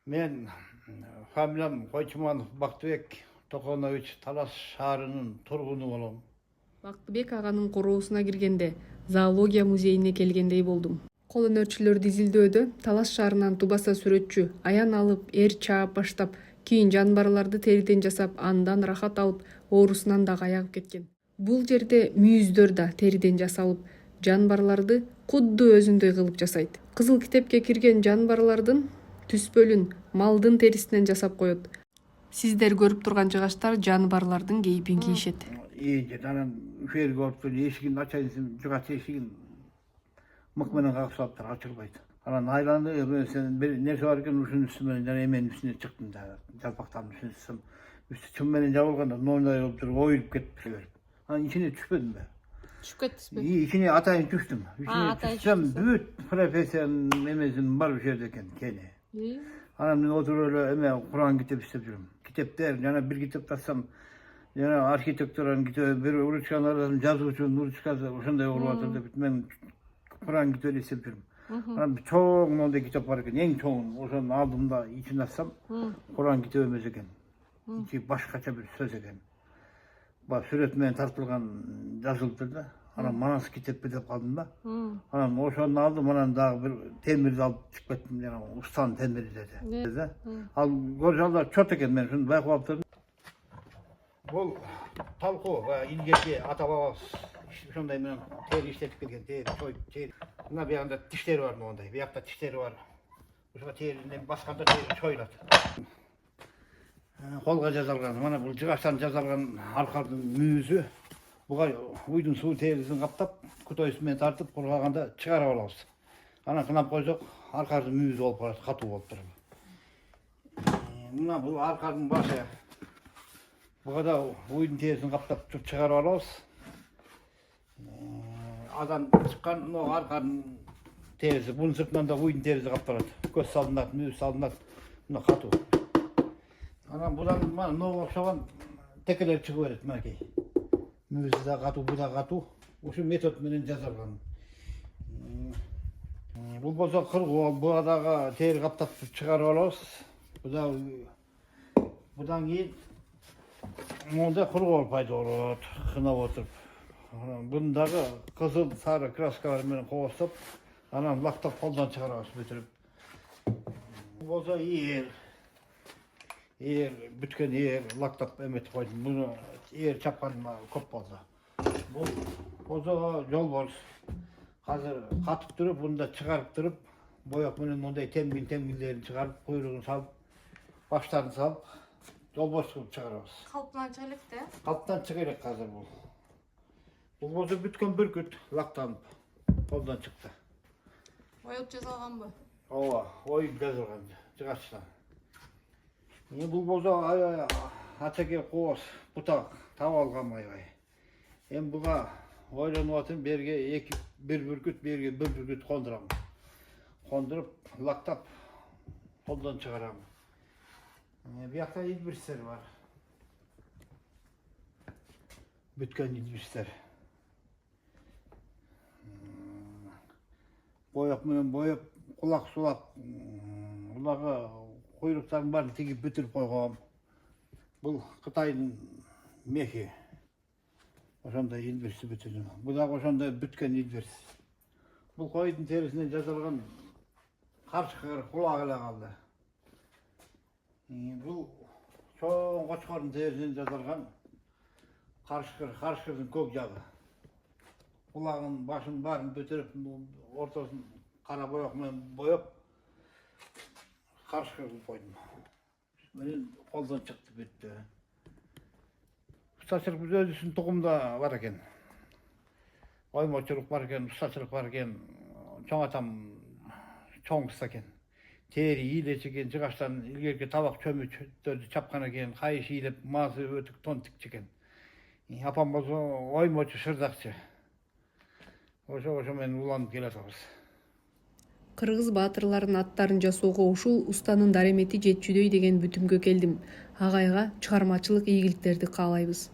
Men familiyam Koyçumanov Baktыбек Tokoнович Талас шаарынын тургуну болом. Бактыбек аганын короосуна киргенде зоология музейине келгендей болдум. Кол өнөрчүлөрдү изилдөөдө Талас шаарынан тубаса сүрөтчү аян алып, чаап баштап, кийин жанбарларды териден жасап, андан рахат алып, оорусунан дагы аягып кеткен. Бул жерде мүйүздөр да териден жасалып, жанбарларды кудду өзүндөй кылып жасайт. Кызыл китепке кирген жанбарлардын түспөлүн малдын терисинен жасап коет. Сиздер көрүп турган жыгачтар жанбарлардын кейпин кийишет. Анан үфер көрүп эшигин ачайын, жыгач эшигин мык менен кагып салыптыр, ачылбайт. Анан айланды, сен бир нерсе бар экен, ушунун үстү менен жана эменин үстүнө чыктым да, жалпактардын үстүнө чыксам, үстү чым менен жабылганда ноундай болуп туруп оюлуп кетип берип. Анан ичине түшпөдүм да. Түшүп кеттиңизби? Ичине атайын түштүм. Ичине түшсөм бүт профессиянын эмесин бар ушул жерде экен, кени. Анан мен отуруп эле эме Куран китеп иштеп жүрөм. Китептер, жана бир китеп тапсам, жана архитектуранын китеби, бир ручканы жазуучунун ручкасы ошондой болуп атат деп мен Куран китебин иштеп жүрөм. Анан чоң моундай китеп бар экен, эң чоң. Ошону алдым да ичин ачсам, Куран китеби эмес экен. Ичи башкача бир сөз экен. Бак сүрөт менен тартылган жазылыптыр да. Анан манас китеппи деп калдым да. Анан ошону алдым, анан дагы бир темирди алып чыгып кеттим, жана устанын темири деди. Ал горжалдар чот экен, мен ушуну байкап алыптырдым. Бул талкуу, илгерки ата бабабыз ошондой менен тери иштетип келген, тери, тери. Мына биягында тиштери бар, моундай, биякта тиштери бар. Ушуга терини басканда тери чоюлат. Колго жасалган, мына бул жыгачтан жасалган аркардын мүйүзү. Буга уйдун суу терисин каптап, кутойсу менен тартып, кургаганда чыгарып алабыз. Анан кынап койсок, аркардын мүйүзү болуп калат, катуу болуп турат. Мына бул аркардын башы. Буга да уйдун терисин каптап чыгарып алабыз. Адам чыккан мына аркардын териси, бунун сыртынан да уйдун териси капталат. Көз салынат, мүйүз салынат, мына катуу. Анан будан мына окшогон текелер чыгып берет, мынакей. Мүйүзү да катуу, бу да катуу. Ушул метод менен жасалган. Бул болсо кыргоо, буга дагы тери каптап чыгарып алабыз. Будан кийин монда кыргоо пайда болот, кынап отуруп. Буну дагы кызыл, сары краскалар менен кооздоп, анан лактап колдон чыгарабыз бүтүрүп. Бул болсо бүткөн лактап эметип койдум. Буну чапканыма көп болду. Бул болсо жолборс. Азыр катып туруп, буну да чыгарып туруп, боек менен мондай темгилдерин чыгарып, куйругун салып, баштарын салып, жолборс кылып чыгарабыз. Калптан чыга элек да? Калптан чыга элек азыр бул. Бул болсо бүткөн бүркүт лактанып, колдон чыкты. Оюп жасалганбы? Ооба, оюп жасалган, жыгачтан. Бул болсо ачаке кооз, бутак таап алган аябай. Эми буга ойлонуп атам, берге бир бүркүт, берге бир бүркүт кондурам. Кондуруп, лактап, колдон чыгарам. Биякта илбирстер бар. Бүткөн илбирстер. Боек менен боеп, кулак-сулак, улагы куйруктардын баарын тигип бүтүрүп койгом. Бул Кытайдын мехи. Ошондой илбирси бүтүрдүм. Бул дагы ошондой бүткөн илбирс. Бул койдун терисинен жасалган каршкыр кулак эле калды. Бул чоң кочкордун терисинен жасалган каршкырдын көк жагы. Кулагын, башын баарын бүтүрүп, ортосун кара боек менен боеп, каршкыр кылып койдум. Менин колдон чыкты, бүттү. Ustaçılık biz özüsün tuğumda var eken. Oymoçuluk var eken, ustaçılık var eken. Çoğ atam çoğ usta eken. Teri iyile çeken, çıkaçtan ilgerki tabak çömüçtörü çapkan eken, kayış iyilep, mazı ötük tontik çeken. Apam bolsa oymoçu şırdakçı. Oşo men ulanıp kelatabız. Кыргыз баатырларынын аттарын жасоого ушул устанын даремети жетчүдөй деген бүтүмгө келдим. Агайга чыгармачылык ийгиликтерди каалайбыз.